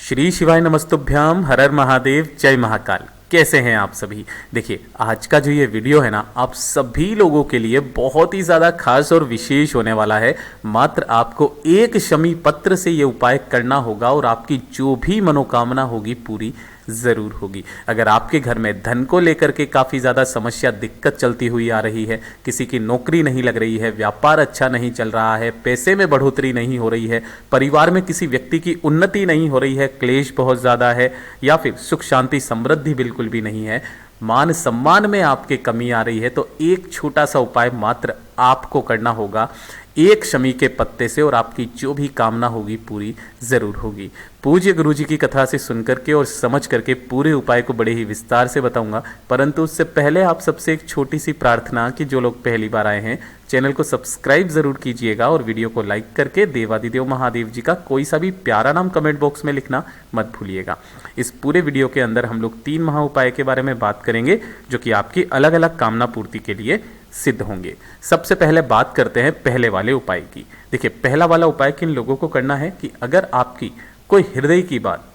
श्री शिवाय नमस्तुभ्याम, हर हर महादेव, जय महाकाल। कैसे हैं आप सभी। देखिए, आज का जो ये वीडियो है ना, आप सभी लोगों के लिए बहुत ही ज़्यादा खास और विशेष होने वाला है। मात्र आपको एक शमी पत्र से ये उपाय करना होगा और आपकी जो भी मनोकामना होगी पूरी ज़रूर होगी। अगर आपके घर में धन को लेकर के काफ़ी ज़्यादा समस्या, दिक्कत चलती हुई आ रही है, किसी की नौकरी नहीं लग रही है, व्यापार अच्छा नहीं चल रहा है, पैसे में बढ़ोतरी नहीं हो रही है, परिवार में किसी व्यक्ति की उन्नति नहीं हो रही है, क्लेश बहुत ज़्यादा है, या फिर सुख शांति समृद्धि बिल्कुल भी नहीं है, मान सम्मान में आपके कमी आ रही है, तो एक छोटा सा उपाय मात्र आपको करना होगा एक शमी के पत्ते से, और आपकी जो भी कामना होगी पूरी ज़रूर होगी। पूज्य गुरु जी की कथा से सुनकर के और समझ करके पूरे उपाय को बड़े ही विस्तार से बताऊंगा, परंतु उससे पहले आप सबसे एक छोटी सी प्रार्थना कि जो लोग पहली बार आए हैं चैनल को सब्सक्राइब ज़रूर कीजिएगा और वीडियो को लाइक करके देवादिदेव महादेव जी का कोई सा भी प्यारा नाम कमेंट बॉक्स में लिखना मत भूलिएगा। इस पूरे वीडियो के अंदर हम लोग 3 महा उपाय के बारे में बात करेंगे जो कि आपकी अलग अलग कामना पूर्ति के लिए सिद्ध होंगे। सबसे पहले बात करते हैं पहले वाले उपाय की। देखिए, पहला वाला उपाय किन लोगों को करना है कि अगर आपकी कोई हृदय की बात,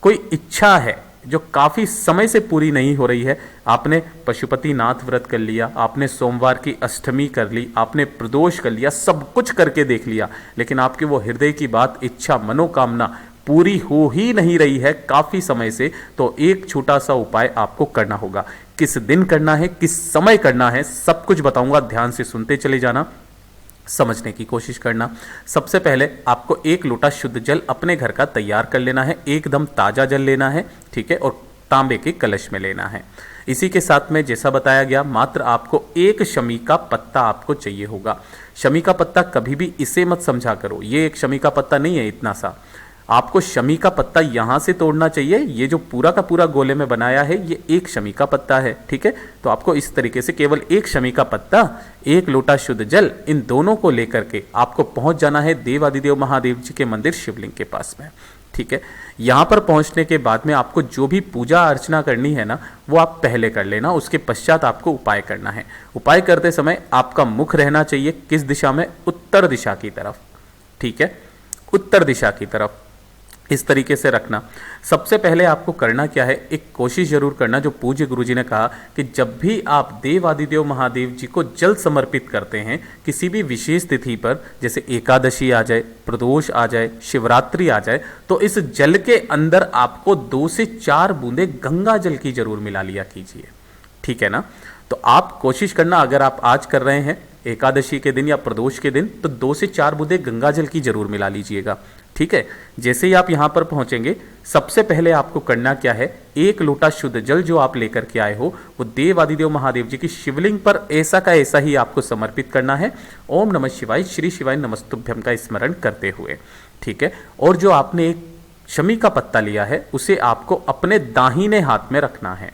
कोई इच्छा है जो काफ़ी समय से पूरी नहीं हो रही है, आपने पशुपतिनाथ व्रत कर लिया, आपने सोमवार की अष्टमी कर ली, आपने प्रदोष कर लिया, सब कुछ करके देख लिया, लेकिन आपकी वो हृदय की बात, इच्छा, मनोकामना पूरी हो ही नहीं रही है काफ़ी समय से, तो एक छोटा सा उपाय आपको करना होगा। किस दिन करना है, किस समय करना है, सब कुछ बताऊंगा, ध्यान से सुनते चले जाना, समझने की कोशिश करना। सबसे पहले आपको 1 लोटा शुद्ध जल अपने घर का तैयार कर लेना है, एकदम ताज़ा जल लेना है, ठीक है, और तांबे के कलश में लेना है। इसी के साथ में जैसा बताया गया, मात्र आपको 1 शमी का पत्ता आपको चाहिए होगा। शमी का पत्ता कभी भी इसे मत समझा करो, ये एक शमी का पत्ता नहीं है इतना सा, आपको शमी का पत्ता यहां से तोड़ना चाहिए। ये जो पूरा का पूरा गोले में बनाया है ये 1 शमी का पत्ता है, ठीक है। तो आपको इस तरीके से केवल 1 शमी का पत्ता, 1 लोटा शुद्ध जल, इन दोनों को लेकर के आपको पहुंच जाना है देवादिदेव महादेव जी के मंदिर शिवलिंग के पास में, ठीक है। यहां पर पहुंचने के बाद में आपको जो भी पूजा अर्चना करनी है ना, वो आप पहले कर लेना, उसके पश्चात आपको उपाय करना है। उपाय करते समय आपका मुख रहना चाहिए किस दिशा में, उत्तर दिशा की तरफ, ठीक है, उत्तर दिशा की तरफ, इस तरीके से रखना। सबसे पहले आपको करना क्या है, एक कोशिश जरूर करना जो पूज्य गुरुजी ने कहा कि जब भी आप देवादिदेव महादेव जी को जल समर्पित करते हैं किसी भी विशेष तिथि पर, जैसे एकादशी आ जाए, प्रदोष आ जाए, शिवरात्रि आ जाए, तो इस जल के अंदर आपको 2 से 4 बूंदे गंगा जल की जरूर मिला लिया कीजिए, ठीक है ना। तो आप कोशिश करना, अगर आप आज कर रहे हैं एकादशी के दिन या प्रदोष के दिन, तो 2 से 4 बूंदे गंगा जल की जरूर मिला लीजिएगा, ठीक है। जैसे ही आप यहां पर पहुंचेंगे, सबसे पहले आपको करना क्या है, 1 लोटा शुद्ध जल जो आप लेकर के आए हो वो देवादिदेव महादेव जी की शिवलिंग पर ऐसा का ऐसा ही आपको समर्पित करना है। ओम नमः शिवाय, श्री शिवाय नमस्तुभ्यम का स्मरण करते हुए, ठीक है। और जो आपने एक शमी का पत्ता लिया है उसे आपको अपने दाहिने हाथ में रखना है।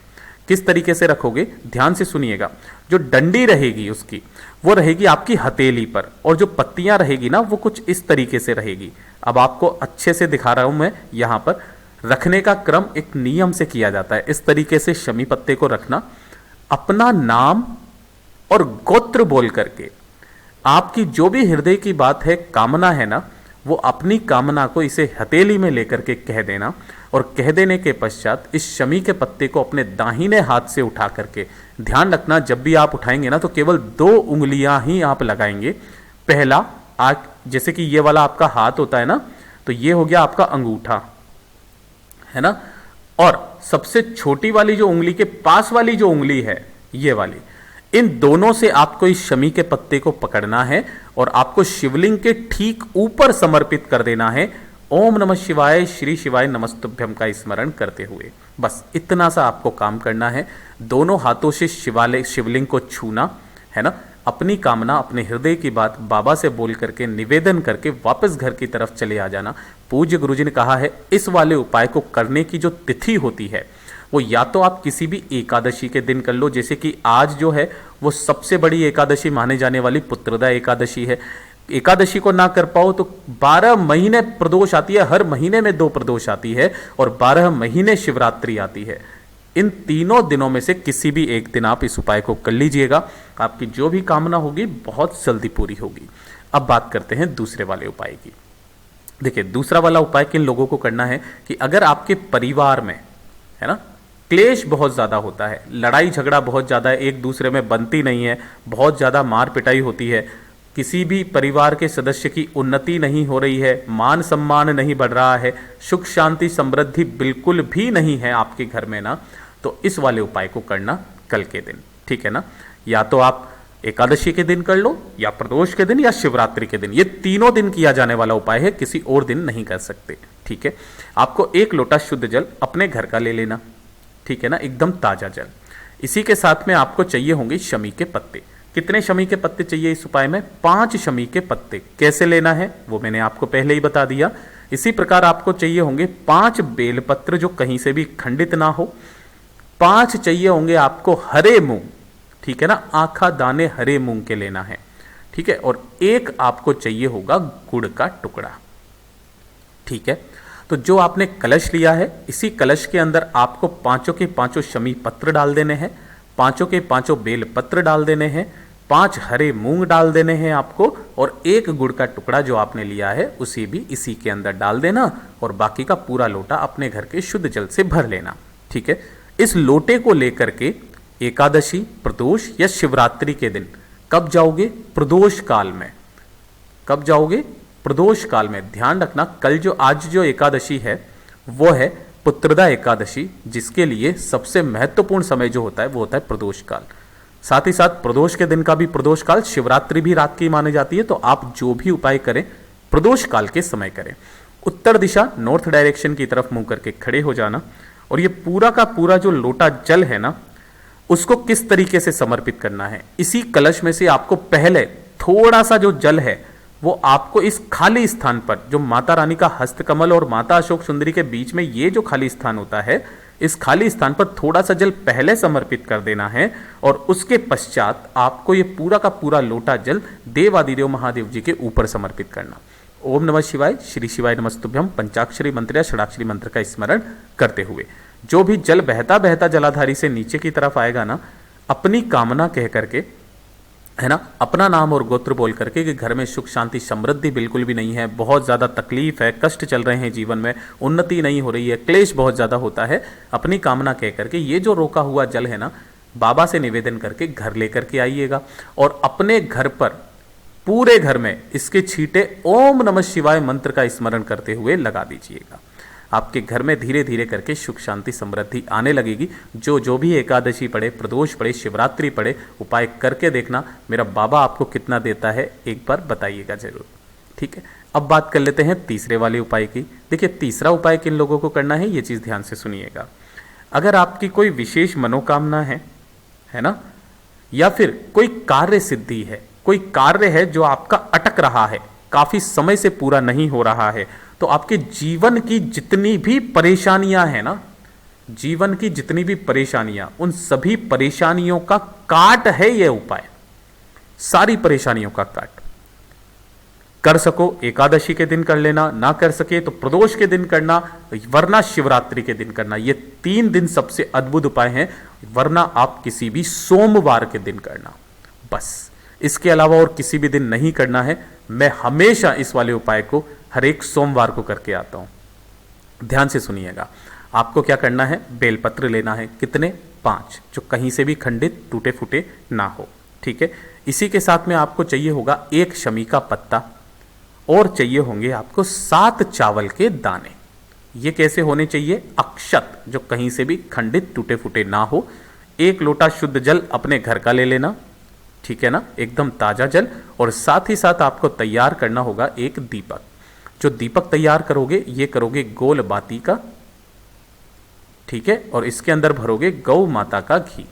किस तरीके से रखोगे, ध्यान से सुनिएगा। जो डंडी रहेगी उसकी, वो रहेगी आपकी हथेली पर, और जो पत्तियां रहेगी ना, वो कुछ इस तरीके से रहेगी। अब आपको अच्छे से दिखा रहा हूं मैं, यहां पर रखने का क्रम एक नियम से किया जाता है। इस तरीके से शमी पत्ते को रखना, अपना नाम और गोत्र बोल करके आपकी जो भी हृदय की बात है, कामना है ना, वो अपनी कामना को इसे हथेली में लेकर के कह देना, और कह देने के पश्चात इस शमी के पत्ते को अपने दाहिने हाथ से उठा करके, ध्यान रखना जब भी आप उठाएंगे ना तो केवल 2 उंगलियां ही आप लगाएंगे। पहला, आज जैसे कि ये वाला आपका हाथ होता है ना, तो ये हो गया आपका अंगूठा, है ना, और सबसे छोटी वाली जो उंगली के पास वाली जो उंगली है, ये वाली, इन दोनों से आपको इस शमी के पत्ते को पकड़ना है और आपको शिवलिंग के ठीक ऊपर समर्पित कर देना है। ओम नमः शिवाय, श्री शिवाय नमस्तुभ्यम का स्मरण करते हुए, बस इतना सा आपको काम करना है। दोनों हाथों से शिवलिंग को छूना है ना, अपनी कामना, अपने हृदय की बात बाबा से बोल करके, निवेदन करके वापस घर की तरफ चले आ जाना। पूज्य गुरुजी ने कहा है इस वाले उपाय को करने की जो तिथि होती है वो या तो आप किसी भी एकादशी के दिन कर लो, जैसे कि आज जो है वो सबसे बड़ी एकादशी माने जाने वाली पुत्रदा एकादशी है। एकादशी को ना कर पाओ तो 12 महीने प्रदोष आती है, हर महीने में 2 प्रदोष आती है, और 12 महीने शिवरात्रि आती है। इन तीनों दिनों में से किसी भी एक दिन आप इस उपाय को कर लीजिएगा, आपकी जो भी कामना होगी बहुत जल्दी पूरी होगी। अब बात करते हैं दूसरे वाले उपाय की। देखिए दूसरा वाला उपाय किन लोगों को करना है कि अगर आपके परिवार में है ना क्लेश बहुत ज़्यादा होता है, लड़ाई झगड़ा बहुत ज़्यादा है, एक दूसरे में बनती नहीं है, बहुत ज़्यादा मार पिटाई होती है, किसी भी परिवार के सदस्य की उन्नति नहीं हो रही है, मान सम्मान नहीं बढ़ रहा है, सुख शांति समृद्धि बिल्कुल भी नहीं है आपके घर में ना, तो इस वाले उपाय को करना कल के दिन, ठीक है ना। या तो आप एकादशी के दिन कर लो, या प्रदोष के दिन, या शिवरात्रि के दिन। ये तीनों दिन किया जाने वाला उपाय है, किसी और दिन नहीं कर सकते, ठीक है। आपको 1 लोटा शुद्ध जल अपने घर का ले लेना, ठीक है ना, एकदम ताजा जल। इसी के साथ में आपको चाहिए होंगे शमी के पत्ते। कितने शमी के पत्ते चाहिए इस उपाय में? 5 शमी के पत्ते। कैसे लेना है वो मैंने आपको पहले ही बता दिया। इसी प्रकार आपको चाहिए होंगे 5 बेलपत्र जो कहीं से भी खंडित ना हो। 5 चाहिए होंगे आपको हरे मूंग, ठीक है ना, आखा दाने हरे मूंग के लेना है, ठीक है। और 1 आपको चाहिए होगा गुड़ का टुकड़ा, ठीक है। तो जो आपने कलश लिया है, इसी कलश के अंदर आपको 5 के 5 शमी पत्र डाल देने हैं, 5 के 5 बेल पत्र डाल देने हैं, 5 हरे मूंग डाल देने हैं आपको, और 1 गुड़ का टुकड़ा जो आपने लिया है उसी भी इसी के अंदर डाल देना, और बाकी का पूरा लोटा अपने घर के शुद्ध जल से भर लेना, ठीक है। इस लोटे को लेकर के एकादशी, प्रदोष या शिवरात्रि के दिन कब जाओगे? प्रदोष काल में। कब जाओगे? प्रदोष काल में। ध्यान रखना, कल जो आज जो एकादशी है वो है पुत्रदा एकादशी, जिसके लिए सबसे महत्वपूर्ण समय जो होता है वो होता है प्रदोष काल। साथ ही साथ प्रदोष के दिन का भी प्रदोष काल, शिवरात्रि भी रात की मानी जाती है। तो आप जो भी उपाय करें प्रदोष काल के समय करें। उत्तर दिशा, नॉर्थ डायरेक्शन की तरफ मुंह करके खड़े हो जाना, और ये पूरा का पूरा जो लोटा जल है ना, उसको किस तरीके से समर्पित करना है, इसी कलश में से आपको पहले थोड़ा सा जो जल है वो आपको इस खाली स्थान पर, जो माता रानी का हस्तकमल और माता अशोक सुंदरी के बीच में ये जो खाली स्थान होता है, इस खाली स्थान पर थोड़ा सा जल पहले समर्पित कर देना है, और उसके पश्चात आपको ये पूरा का पूरा लोटा जल देवादिदेव महादेव जी के ऊपर समर्पित करना। ओम नमः शिवाय, श्री शिवाय नमस्तुभ्यम पंचाक्षरी मंत्र या षडाक्षरी मंत्र का स्मरण करते हुए जो भी जल बहता बहता जलाधारी से नीचे की तरफ आएगा ना, अपनी कामना कह करके, है ना, अपना नाम और गोत्र बोल करके कि घर में सुख शांति समृद्धि बिल्कुल भी नहीं है, बहुत ज़्यादा तकलीफ है, कष्ट चल रहे हैं जीवन में, उन्नति नहीं हो रही है, क्लेश बहुत ज़्यादा होता है, अपनी कामना कह करके ये जो रोका हुआ जल है ना, बाबा से निवेदन करके घर लेकर के आइएगा, और अपने घर पर पूरे घर में इसके छींटे ओम नमः शिवाय मंत्र का स्मरण करते हुए लगा दीजिएगा। आपके घर में धीरे धीरे करके सुख शांति समृद्धि आने लगेगी। जो भी एकादशी पड़े, प्रदोष पड़े, शिवरात्रि पड़े, उपाय करके देखना, मेरा बाबा आपको कितना देता है एक बार बताइएगा जरूर, ठीक है। अब बात कर लेते हैं तीसरे वाले उपाय की। देखिए तीसरा उपाय किन लोगों को करना है ये चीज़ ध्यान से सुनिएगा। अगर आपकी कोई विशेष मनोकामना है ना, या फिर कोई कार्य सिद्धि है, कोई कार्य है जो आपका अटक रहा है, काफी समय से पूरा नहीं हो रहा है, तो आपके जीवन की जितनी भी परेशानियां हैं ना, जीवन की जितनी भी परेशानियां, उन सभी परेशानियों का काट है यह उपाय। सारी परेशानियों का काट। कर सको एकादशी के दिन कर लेना, ना कर सके तो प्रदोष के दिन करना, वरना शिवरात्रि के दिन करना। ये 3 दिन सबसे अद्भुत उपाय हैं, वरना आप किसी भी सोमवार के दिन करना, बस। इसके अलावा और किसी भी दिन नहीं करना है। मैं हमेशा इस वाले उपाय को हर एक सोमवार को करके आता हूं। ध्यान से सुनिएगा। आपको क्या करना है? बेलपत्र लेना है। कितने? 5, जो कहीं से भी खंडित टूटे फूटे ना हो, ठीक है। इसी के साथ में आपको चाहिए होगा 1 शमी का पत्ता, और चाहिए होंगे आपको 7 चावल के दाने। ये कैसे होने चाहिए? अक्षत, जो कहीं से भी खंडित टूटे फूटे ना हो। 1 लोटा शुद्ध जल अपने घर का ले लेना, ठीक है ना, एकदम ताजा जल। और साथ ही साथ आपको तैयार करना होगा एक दीपक। जो दीपक तैयार करोगे ये करोगे गोल बाती का, ठीक है, और इसके अंदर भरोगे गौ माता का घी,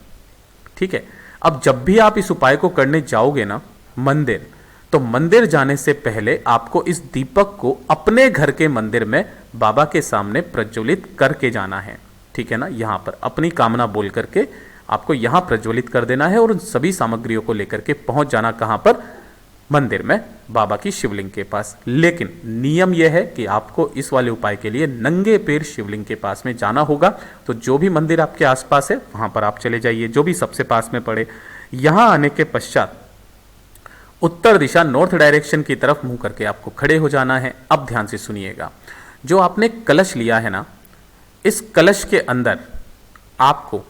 ठीक है। अब जब भी आप इस उपाय को करने जाओगे ना मंदिर, तो मंदिर जाने से पहले आपको इस दीपक को अपने घर के मंदिर में बाबा के सामने प्रज्वलित करके जाना है, ठीक है ना। यहां पर अपनी कामना बोल करके आपको यहां प्रज्वलित कर देना है, और उन सभी सामग्रियों को लेकर के पहुंच जाना कहां पर? मंदिर में, बाबा की शिवलिंग के पास। लेकिन नियम यह है कि आपको इस वाले उपाय के लिए नंगे पैर शिवलिंग के पास में जाना होगा। तो जो भी मंदिर आपके आसपास है वहां पर आप चले जाइए, जो भी सबसे पास में पड़े। यहां आने के पश्चात उत्तर दिशा नॉर्थ डायरेक्शन की तरफ मुंह करके आपको खड़े हो जाना है। अब ध्यान से सुनिएगा, जो आपने कलश लिया है ना, इस कलश के अंदर आपको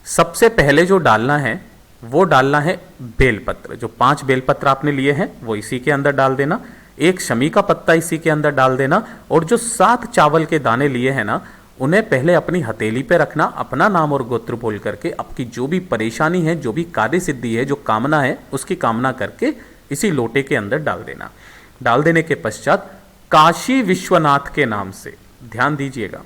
सबसे पहले जो डालना है वो डालना है बेलपत्र। जो 5 बेलपत्र आपने लिए हैं वो इसी के अंदर डाल देना, एक शमी का पत्ता इसी के अंदर डाल देना, और जो 7 चावल के दाने लिए हैं ना, उन्हें पहले अपनी हथेली पे रखना, अपना नाम और गोत्र बोल करके आपकी जो भी परेशानी है, जो भी कार्य सिद्धि है, जो कामना है, उसकी कामना करके इसी लोटे के अंदर डाल देना। डाल देने के पश्चात काशी विश्वनाथ के नाम से, ध्यान दीजिएगा,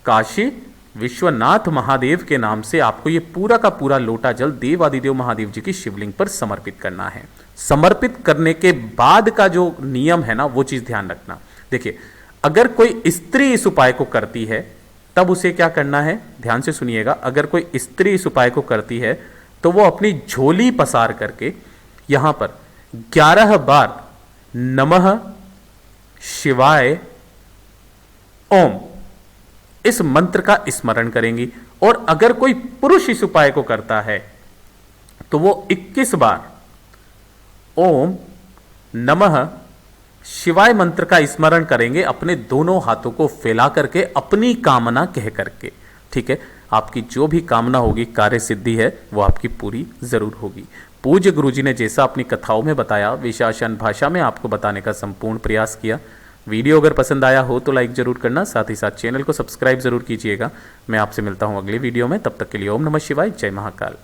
काशी विश्वनाथ महादेव के नाम से आपको ये पूरा का पूरा लोटा जल देवादिदेव महादेव जी की शिवलिंग पर समर्पित करना है। समर्पित करने के बाद का जो नियम है ना, वो चीज ध्यान रखना। देखिए, अगर कोई स्त्री इस उपाय को करती है तब उसे क्या करना है, ध्यान से सुनिएगा। अगर कोई स्त्री इस उपाय को करती है तो वो अपनी झोली पसार करके यहां पर 11 बार नमः शिवाय ओम इस मंत्र का स्मरण करेंगी। और अगर कोई पुरुष इस उपाय को करता है तो वो 21 बार ओम नमः शिवाय मंत्र का स्मरण करेंगे, अपने दोनों हाथों को फैला करके, अपनी कामना कह करके। ठीक है, आपकी जो भी कामना होगी, कार्य सिद्धि है, वो आपकी पूरी जरूर होगी। पूज्य गुरुजी ने जैसा अपनी कथाओं में बताया, वैसा आसान भाषा में आपको बताने का संपूर्ण प्रयास किया। वीडियो अगर पसंद आया हो तो लाइक जरूर करना, साथ ही साथ चैनल को सब्सक्राइब जरूर कीजिएगा। मैं आपसे मिलता हूं अगले वीडियो में, तब तक के लिए ओम नमः शिवाय, जय महाकाल।